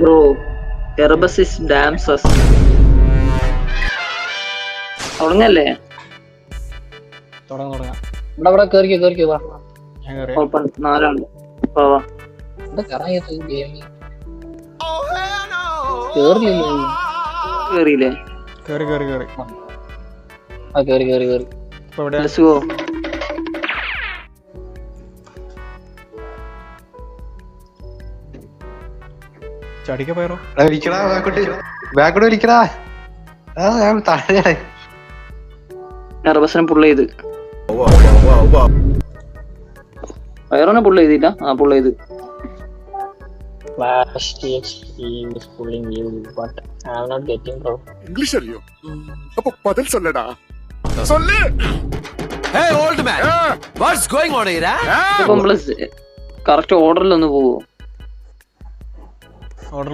Bro Erebus is damn sus. തുടങ്ങല്ലേ? തുടങ്ങാം. ഇവിടെ കേറിക്കോ വാ. ഞാൻ കേറിയോ? ഓപ്പൺ 4 ആള്. വാ. കേറിയില്ലേ? കേറി. കേറി. ഇപ്പൊ എവിടെയാ? Let's go. ചടിക്ക പോയറോ? ബാക്കോട്ട് വലിക്കടാ. എറബസിനെ പുള്ള് ചെയ്ത്. വയറിനെ പുള്ള് ചെയ്തില്ല. പുള്ള് ചെയ്ത്. Flash TXT is pulling you, but I'm not getting, bro. English അറിയോ? അപ്പൊ പതിൽ സൊല്ലടാ. സൊല്ല്. Hey old man, what's going on here? ഇപ്പൊ നമ്മള് കറക്റ്റ് ഓർഡറിലൊന്ന് പോവോ?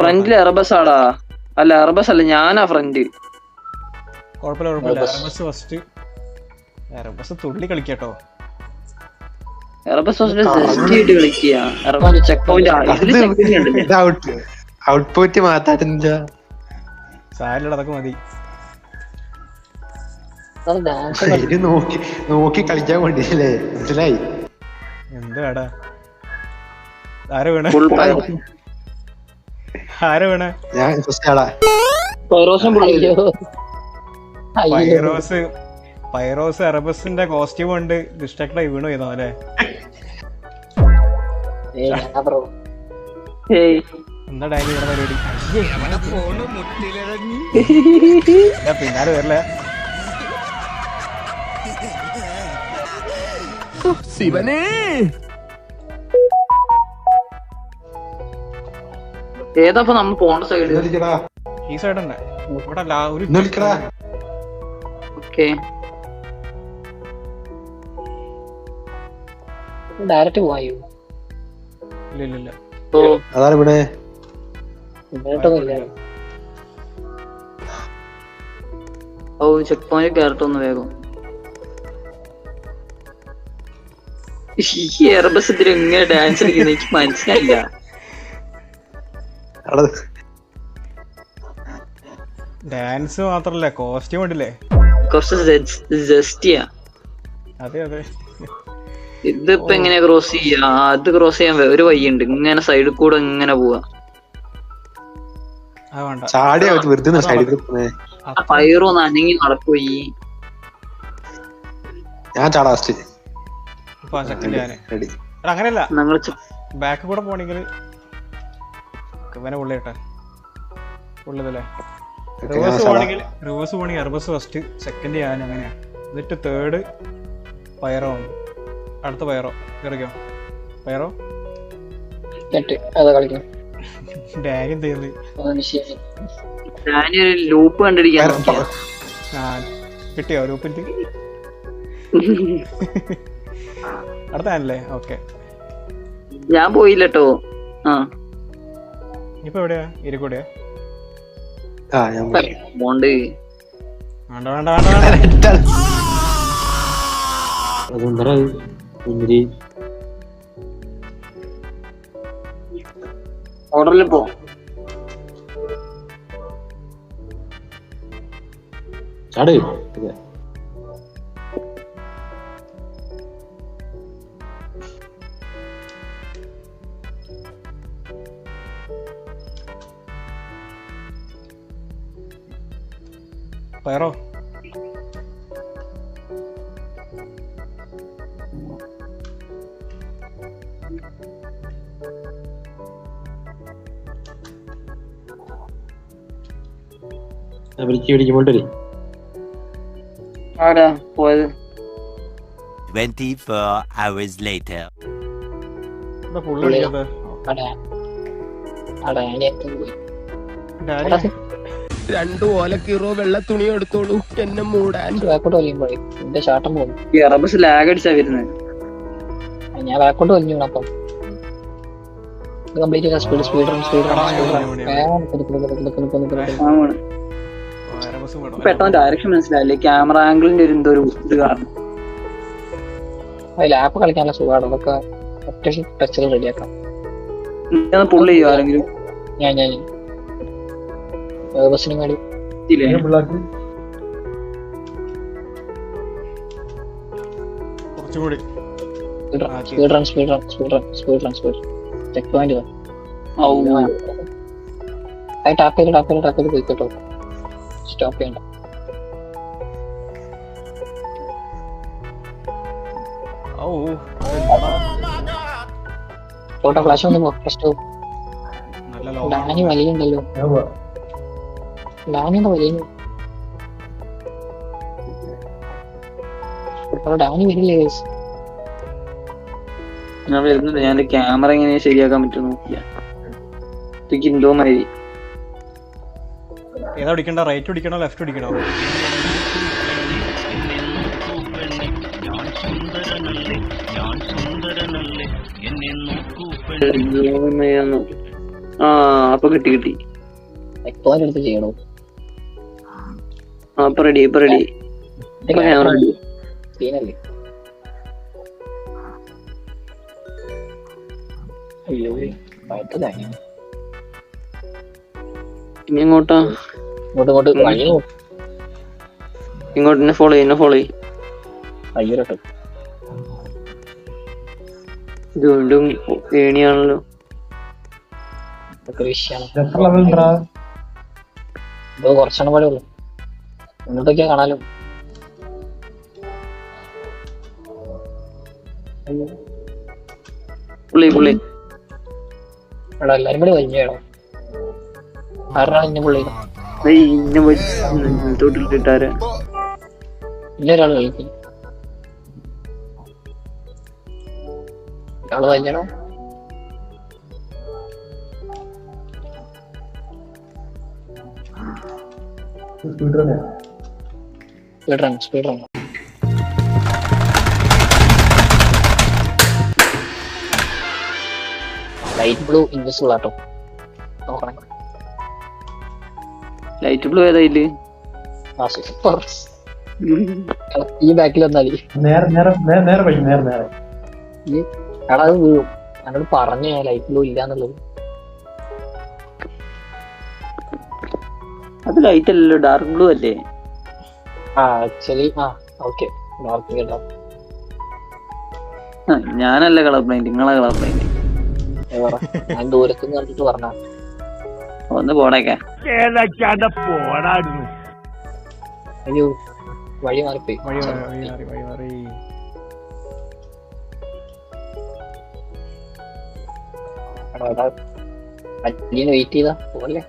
ഫ്രണ്ടില് എറബസ് ആടാ. അല്ല എറബസ് അല്ല, ഞാനാ ഫ്രണ്ട്. കുഴപ്പമില്ല. എറബസ് ഫസ്റ്റ്. എറബസ് തുള്ളി കളിക്കട്ടോ. എറബസ് ഫസ്റ്റ് ജസ്റ്റ് ആയിട്ട് കളിക്കുക. എറബസ് ചെക്ക് പോയിന്റ് ഔട്ട്പുട്ട് മാറ്റാറ്റില്ല. സാരില്ലട, അതൊക്കെ മതി. നോക്കി കളിക്കാൻ വേണ്ടിയില്ലേ? മനസ്സിലായി? എന്താടാ ആര വീണ? ഞാൻ പൈറോസ് എറബസിന്റെ കോസ്റ്റ്യൂം കൊണ്ട് ഡിസ്ട്രാക്ട് ആയി വീണു ചെയ്തോ അല്ലേ? എന്താ ഡാനി ഇവിടെ പരിപാടി? പിന്നാലെ വരില്ലേ? ശിവനേ, ഏതാ നമ്മ പോണ്ട സൈഡ്? ഈ സൈഡ് തന്നെ. ഇവിടെ ഒരു ഓക്കെ ഡയറക്റ്റ് പോയോ? ഇല്ല. അതാണ് ഇവിടെ. ചെക്ക് പോയിന്റ് കയറട്ടെ ഒന്ന് വേഗം. ഈ എറബസ് ഇതിൽ എങ്ങനെ ഡാൻസ് കളിക്കുന്ന എനിക്ക് മനസ്സിലായില്ല. ഡാൻസ് മാത്രല്ല, കോസ്റ്റ്യൂം ഉണ്ടല്ലേ കുറച്ച് ജസ്റ്റിയാ. അതെ. ഇതിപ്പോ എങ്ങനെയാ ക്രോസ് ചെയ്യാ? അത് ക്രോസ് ചെയ്യാൻ ഒരു വഴിയുണ്ട്. ഇങ്ങനെ സൈഡിൽ കൂടെ ഇങ്ങനെ പോവാ. പയറോ നനങ്ങി നടക്കുപോയി. ഞാൻ ചാടാസ്റ്റ്. അങ്ങനെയല്ല, ഞങ്ങള് ബാക്ക് കൂടെ പോണെങ്കിൽ ഉള്ളിട്ടെ ഉള്ളതല്ലേ. റിവേഴ്സ് പോണെങ്കിൽ എറബസ് ഫസ്റ്റ്, സെക്കൻഡ് ഞാൻ, അങ്ങനെയാ. എന്നിട്ട് തേർഡ് പയറോ, അടുത്ത പയറോ. കയറിക്കോ പയറോ. ഡാനി എന്ത് ചെയ്യുന്നത്? ഞാനൊരു ലൂപ്പ് കണ്ടിരിക്കാൻ. കിട്ടിയോ ലൂപ്പിന്റെ? അടുത്താണല്ലേ? ഓക്കെ, ഞാൻ പോയില്ലട്ടോ. ഇപ്പൊ എവിടെയാ? ഇരിക്കൂടെയാ? പോണ്ട്. ഓർഡറിൽ പോ. ചാട്. പയറോ. ആടാ പോയത്. 24 hours later. രണ്ടു ഓലക്കീറോ വെള്ള തുണി എടുത്തോളൂ എന്നെ മൂടാൻ. എന്റെ ഷാട്ടം പോകും. ഈ എറബസ് ലാഗ് അടിച്ചാ വരുന്നത്. ഞാൻ ബാക്കോട്ട് വലിഞ്ഞു. അപ്പം കംപ്ലീറ്റ് സ്പീഡ്. പെട്ടെന്ന് ഡയറക്ഷൻ മനസ്സിലായില്ലേ? ക്യാമറ ആംഗിളിന്റെ ഒരു എന്തോ ഒരു ഇത് കാരണം. ലാപ്പ് കളിക്കാനുള്ള സുഖമാണ്. അതൊക്കെ ഒറ്റ ടച്ചിൽ റെഡിയാക്കാം. പുള്ള് ചെയ്യോ ആരെങ്കിലും? ഞാൻ ബസ്സിന് മേടി കുറച്ചുകൂടി സ്പീഡ് ചെക്ക് പോയിന്റ് ടാപ്പ് ചെയ്ത് പോയി കേട്ടോ. സ്റ്റോപ്പ് ചെയ്യണ്ട. ഫോട്ടോ ഫ്ലാഷ് ഒന്ന് ഫസ്റ്റ്. നല്ല ഡാനി വലിയുണ്ടല്ലോ. ഡാനിയുടെ വലിയ ഡാനി വരില്ലേ? ഞാൻ വരുന്നുണ്ട്. ഞാൻ ക്യാമറ എങ്ങനെ ശരിയാക്കാൻ പറ്റും നോക്കിയാ എന്തോ മാതിരി. ഏതാ പിടിക്കണ്ട? റൈറ്റ് പിടിക്കണോ ലെഫ്റ്റ് പിടിക്കണോ? ആ അപ്പൊ കിട്ടി. എടുത്ത് ചെയ്യണോ? അപ്പൊ റെഡി ക്യാമറ റെഡി. സീനല്ലേ? അയ്യോ ഇനി എങ്ങോട്ടാ? ഇങ്ങോട്ട് വഴി ഇങ്ങോട്ട് എന്നെ ഫോളോ ചെയ്യും. അയ്യോട്ടോ ഇത് വീണ്ടും ഏണിയാണല്ലോ. വിഷയാണ്. ഇത് കുറച്ചെണ്ണം പോലെ ഉള്ളു. മുന്നോട്ടൊക്കെയാ കാണാലോ. പുള്ളി എടാ എല്ലാരും കൂടി വലിഞ്ഞോ. ആരാണ് ഇന്ന പുള്ളി? തൊട്ടിട്ടാര ഇന്നൊരാള് കളിക്കും. ഒരാള് വലിഞ്ഞോ. Speed run. Light blue invisible auto. നോക്കണേ. ലൈറ്റ് ബ്ലൂ ഏതായില്? ഈ ബാക്കിൽ വന്നാല് എടാ അത് വീഴും. എന്നോട് പറഞ്ഞു ഞാൻ ലൈറ്റ് ബ്ലൂ ഇല്ലാന്നുള്ളത്. അത് ലൈറ്റ് അല്ലല്ലോ, ഡാർക്ക് ബ്ലൂ അല്ലേ? Actually okay. ഡാർക്ക് കേട്ടോ. ഞാനല്ല കളർ ബ്ലൈൻഡ്, നിങ്ങളെ കളർ ബ്ലൈൻഡ്. ഞാൻ ദൂരത്ത് നിന്ന് കണ്ടിട്ട് പറഞ്ഞ ഒന്ന് പോടേക്കാ. അയ്യോ വഴി മാറിപ്പോയി. വെയിറ്റ് ചെയ്താ പോലെ.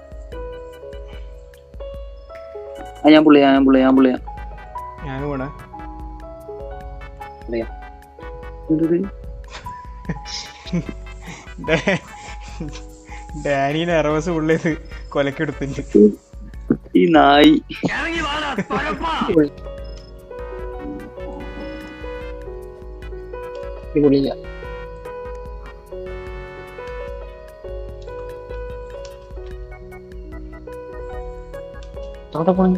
ഞാൻ പുള്ളിയാ. ഞാനും കൂടെ ഡാനി നെർവസ് ഉള്ളത് കൊലക്കെടുത്തിട്ട് ഈ നായി. പുള്ളില്ല. അവിടെ പോയി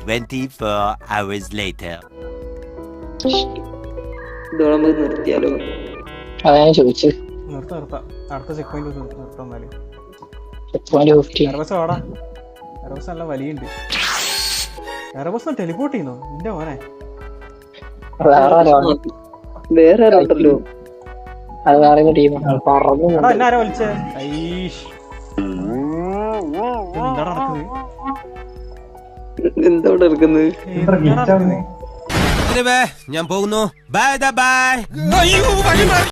24 hours later. ഇതോളം നിർത്തിയാലോ? അതാ ഞാൻ ചോദിച്ചു. നിർത്താം. അടുത്ത ചെക്ക് പോയിന്റ് നിർത്താം. നെർവസ് വാടാ. നെർവസ് നല്ല വലിയുണ്ട്. നെർവസ് ടെലിപ്പോർട്ട് ചെയ്യുന്നോ നിന്റെ മോനെ? വേറെ ആരുണ്ടല്ലോ. അത് വേറെ ടീമാണ്. പറഞ്ഞു എന്നാരാ വലിച്ചേ? എന്താ നടക്കുന്നത്? ഞാൻ പോകുന്നു. ബൈ.